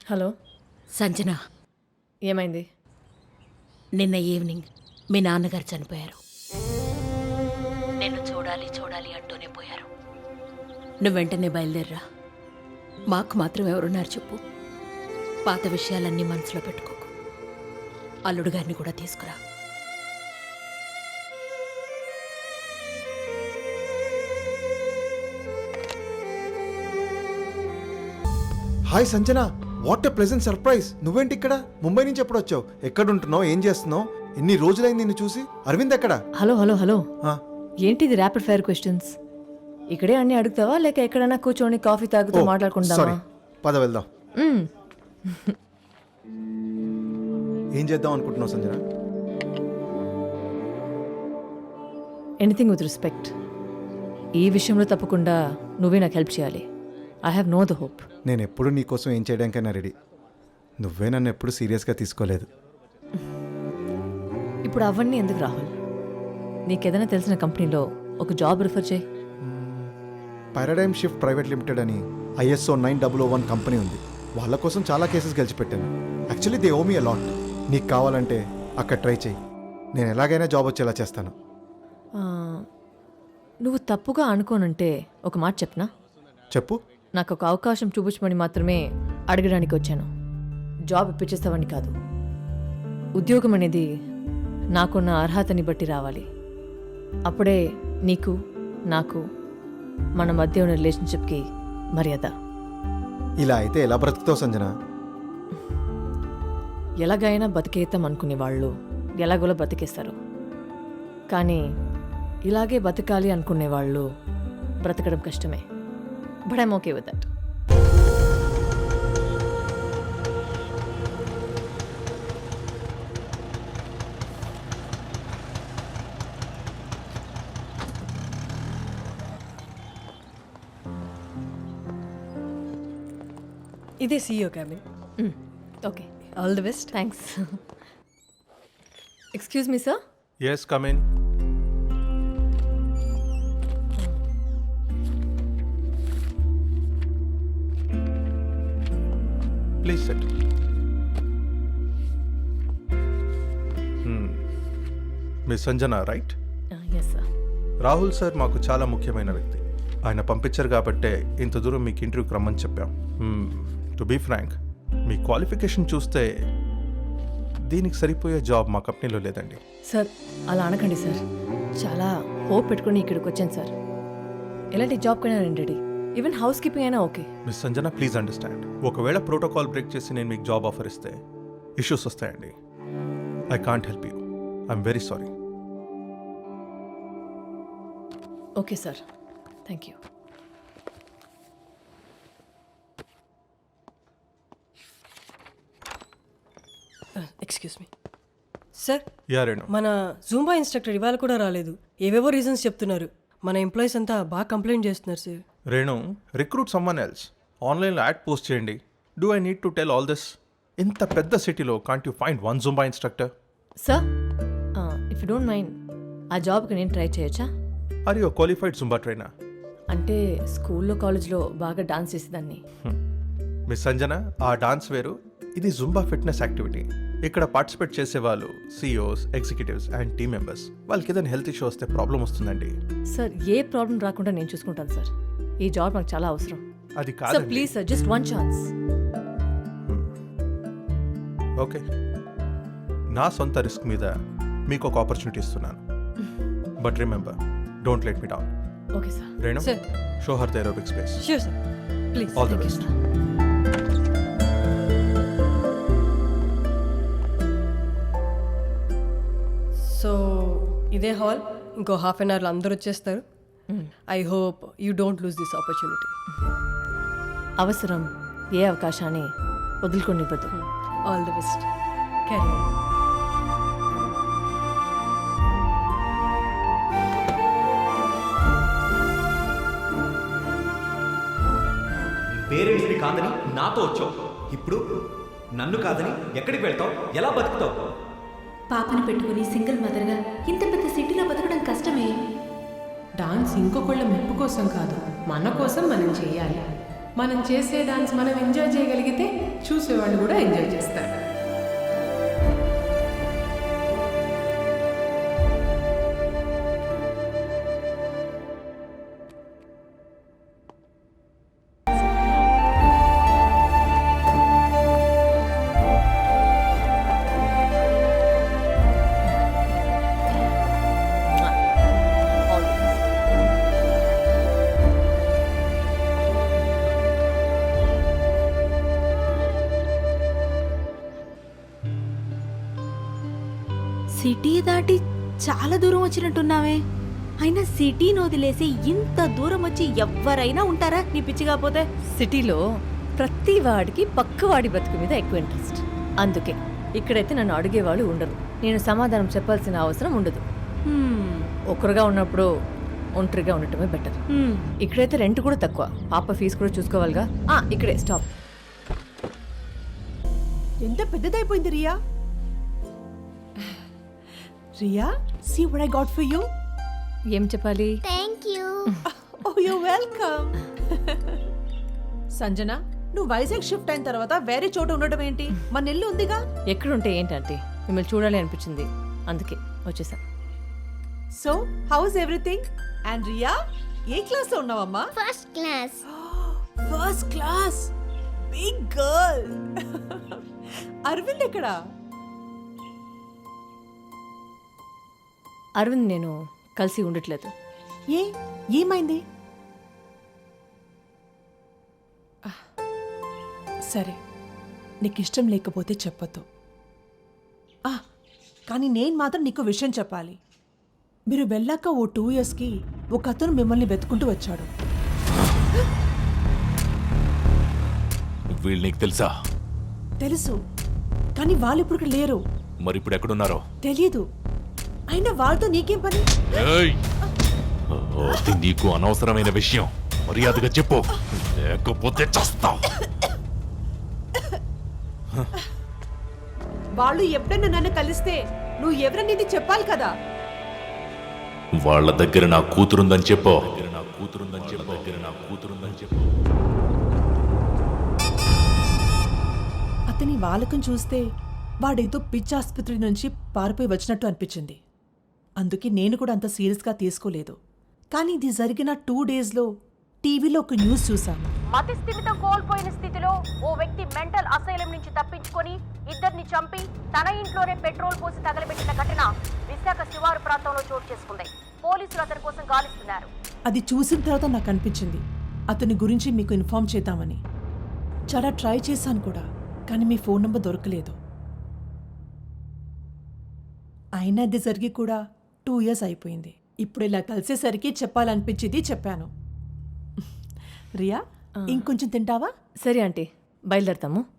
Hello Sanjana, ఏమైంది? నిన్న evening మీ నాన్నగారు చనిపోయారు. నిన్ను చూడాలి చూడాలి అంటూనే పోయారు. నువ్వు వెంటనే బయలుదేర్రా. మాకు మాత్రం ఎవరున్నారు చెప్పు. పాత విషయాలన్నీ మనసులో పెట్టుకోకు. అల్లుడు గారిని కూడా తీసుకురా. Hi Sanjana, what a pleasant surprise. నువ్వేంటి ఇక్కడ? ముంబై నుంచి ఎప్పుడు వచ్చావు? ఎక్కడుంటున్నావు? ఏం చేస్తున్నావు? ఎన్ని రోజులైంది నిన్ను చూసి. అరవింద్ ఎక్కడ? హలో హలో హలో ఆ, ఏంటిది ర్యాపిడ్ ఫైర్ క్వశ్చన్స్? ఇక్కడే అన్ని అడుగుతావా లేక ఎక్కడైనా కూర్చొని కాఫీ తాగుతూ సారీ, మాట్లాడుకుందామా? పద వెళ్దాం. మ్మ్. ఏం చేద్దాం అనుకుంటున్నావు సంజన? Anything with respect. ఈ విషయంలో తప్పకుండా నువ్వే నాకు హెల్ప్ చేయాలి. I have know the hope. నేను ఎప్పుడు నీకోసం ఏం చేయడానికైనా రెడీ. నువ్వే నన్ను ఎప్పుడు సీరియస్గా తీసుకోలేదు. ఇప్పుడు అవన్నీ ఎందుకు రాహుల్? నీకేదైనా తెలిసిన కంపెనీలో ఒక జాబ్ రిఫర్ చేయి. పారాడైమ్ షిఫ్ట్ ప్రైవేట్ లిమిటెడ్ అని ISO 9001 కంపెనీ ఉంది. వాళ్ళ కోసం చాలా కేసెస్ గెలిచిపెట్టాను. Actually they owe me a lot. నీకు కావాలంటే అక్కడ ట్రై చేయి. నేను ఎలాగైనా జాబ్ వచ్చేలా చేస్తాను. ఆ, నువ్వు తప్పుగా అనుకోనంటే ఒక మాట చెప్పనా? చెప్పు. నాకు ఒక అవకాశం చూపించమని మాత్రమే అడగడానికి వచ్చాను. జాబ్ ఇప్పించేస్తావని కాదు. ఉద్యోగం అనేది నాకున్న అర్హతని బట్టి రావాలి. అప్పుడే నీకు నాకు మన మధ్య ఉన్న రిలేషన్షిప్కి మర్యాద. ఇలా అయితే ఎలా బ్రతుకుతావు సంజన? ఎలాగైనా బతికేద్దాం అనుకునే వాళ్ళు ఎలాగోలా బతికేస్తారు. కానీ ఇలాగే బతకాలి అనుకునే వాళ్ళు బ్రతకడం కష్టమే. But I'm okay with that. ఇదే CEO cabin. Okay, all the best. Thanks. Excuse me sir. Yes, come in. Please sit. Miss Sanjana, right? Yes sir. Rahul sir మాకు చాలా ముఖ్యమైన వ్యక్తి. ఆయన పంపించారు కాబట్టే ఇంత దూరం మీకు ఇంటర్వ్యూకి రమ్మని చెప్పాం. టు బీ ఫ్రాంక్, మీ క్వాలిఫికేషన్ చూస్తే దీనికి సరిపోయే జాబ్ మా కంపెనీలో లేదండి. సార్ అలా అనకండి సార్. చాలా హోప్ పెట్టుకుని ఇక్కడికి వచ్చాను సార్. ఎలాంటి జాబ్ కైనా నేను రెడీ. ఈవెన్ హౌస్ కీపింగ్ అయినా okay. Miss Sanjana, please understand. ఒకవేళ ప్రోటోకాల్ బ్రేక్ చేసి నేను మీకు జాబ్ ఆఫర్ ఇస్తే ఇష్యూస్ వస్తాయండి. I can't help you. I'm very sorry. Okay sir, thank you. Excuse me sir, యారేను మన జూంబా ఇన్స్ట్రక్టర్ ఇవాళ కూడా రాలేదు. ఏవేవో రీజన్స్ చెప్తున్నారు. మన ఎంప్లాయీస్ అంతా బాగా కంప్లైంట్ చేస్తున్నారు sir. Renu, recruit someone else. ఆన్లైన్లో యాడ్ పోస్ట్ చేయండి. Do I need to tell all this? ఇంత పెద్ద సిటీలో can't you find one Zumba instructor? Sir, if you don't mind ఆ జాబ్కి నేను ట్రై చేయొచ్చా? Are you qualified Zumba trainer? అంటే స్కూల్లో కాలేజ్లో బాగా డాన్స్ చేసేదాన్ని. మిస్ సంజన, ఆ డాన్స్ వేరు, ఇది జుంబా ఫిట్నెస్ యాక్టివిటీ. ఇక్కడ పార్టిసిపేట్ చేసేవాళ్ళు CEOs, executives and team members. వాళ్ళకి ఏదైనా హెల్త్ ఇష్యూ వస్తే ప్రాబ్లం వస్తుందండి. సార్, ఏ ప్రాబ్లం రాకుండా నేను చూసుకుంటాను సార్. ఈ జాబ్ నాకు చాలా అవసరం. అది సార్ కాదు. Please sir, just one chance. Okay, నా సొంత రిస్క్ మీద మీకు ఒక ఆపర్చునిటీ ఇస్తున్నాను. But remember, don't let me down. Okay sir. Renu, sir. Show her the aerobic space. Sure sir, please. All the Thank you, best. sir. So ఇదే hall. ఇంకో half an అవర్లో అందరూ వచ్చేస్తారు. I hope you don't lose this opportunity. అవసరం ఏ అవకాశాన్ని వదులుకొనివ్వదు. All the best. Carry on. పేరెంట్స్ని కాదని నాతో వచ్చావు. ఇప్పుడు నన్ను కాదని ఎక్కడికి వెళ్తావు? ఎలా బతుకుతావు? పాపను పెట్టుకుని సింగిల్ మదర్గా ఇంత పెద్ద సిటీలో బతకడం కష్టమే. డాన్స్ ఇంకొకళ్ళ మెప్పు కోసం కాదు, మన కోసం మనం చేయాలి. మనం చేసే డాన్స్ మనం ఎంజాయ్ చేయగలిగితే చూసేవాళ్ళు కూడా ఎంజాయ్ చేస్తారు. సిటీ దాటి చాలా దూరం వచ్చినట్టున్నావే. అయినా సిటీని వదిలేసి ఇంత దూరం వచ్చి ఎవ్వరైనా ఉంటారా నీ పిచ్చి కాకపోతే? సిటీలో ప్రతి వాడికి పక్కవాడి బతుకు మీద ఎక్కువ ఇంట్రెస్ట్. అందుకే ఇక్కడైతే నన్ను అడిగేవాళ్ళు ఉండరు. నేను సమాధానం చెప్పాల్సిన అవసరం ఉండదు. ఒకరుగా ఉన్నప్పుడు ఒంటరిగా ఉండటమే బెటర్. ఇక్కడైతే రెంట్ కూడా తక్కువ, పాప ఫీజు కూడా చూసుకోవాలిగా. ఇక్కడే స్టాప్. ఎంత పెద్దదైపోయింది Riya. Riya, see what I got for you. ఏం చెప్పాలి? ఓ యు వెల్కమ్. సంజన, నువ్వు వైజాగ్ షిఫ్ట్ అయిన తర్వాత వేరే చోట ఉండడం ఏంటి? మన ఇల్లు ఉందిగా. ఎక్కడుంటే ఏంటంటే మిమ్మల్ని చూడాలి అనిపించింది, అందుకే వచ్చేసా. So how is everything? And Riya, ఏ క్లాస్ లో ఉన్నావమ్మా? First class. First class. Big girl. Aravind ఎక్కడా? అరవింద్ నేను కలిసి ఉండట్లేదు. ఏమైంది? సరే, నీకు ఇష్టం లేకపోతే చెప్పొద్దు. కానీ నేను మాత్రం నీకు విషయం చెప్పాలి. మీరు వెళ్ళాక ఓ 2 yearsకి ఒక అతను మిమ్మల్ని వెతుకుంటూ వచ్చాడు. వీళ్ళు నీకు తెలుసా? తెలుసు, కానీ వాళ్ళు ఇప్పుడు ఇక్కడ లేరు. మరి ఇప్పుడు ఎక్కడున్నారో తెలీదు. అయినా వాళ్ళతో నీకేం పని? ఏయ్! అది నీకు అనవసరమైన విషయం, మర్యాదగా చెప్పు, లేకపోతే చస్తావు. వాళ్ళు ఎప్పుడైనా నన్ను కలిస్తే నువ్వు ఎవరనేది చెప్పాలి కదా. వాళ్ళ దగ్గర నా కూతురుందని చెప్పు. అతని వాలకం చూస్తే వాడేదో పిచ్చి ఆసుపత్రి నుంచి పారిపోయి వచ్చినట్టు అనిపించింది. అందుకే నేను కూడా అంత సీరియస్గా తీసుకోలేదు. కానీ ఇది జరిగిన 2 daysలో టీవీలో ఒక న్యూస్ చూశాను. మతి స్థిమితం కోల్పోయిన స్థితిలో ఓ వ్యక్తి మెంటల్ అసైలం నుంచి తప్పించుకొని ఇద్దరిని చంపి తన ఇంట్లోనే పెట్రోల్ పోసి తగలబెట్టిన ఘటన విశాఖ శివారు ప్రాంతంలో చోటు చేసుకుంది. పోలీసులు అతని కోసం గాలిస్తున్నారు. అది చూసిన తర్వాత నాకు అనిపించింది అతని గురించి మీకు ఇన్ఫార్మ్ చేద్దామని. చాలా ట్రై చేశాను కూడా, కానీ మీ ఫోన్ నెంబర్ దొరకలేదు. అయినా అది జరిగి కూడా 2 years అయిపోయింది. ఇప్పుడు ఇలా కలిసేసరికి చెప్పాలనిపించింది చెప్పాను. రియా, ఇంకొంచెం తింటావా? సరే ఆంటీ, బయలుదేరతాము.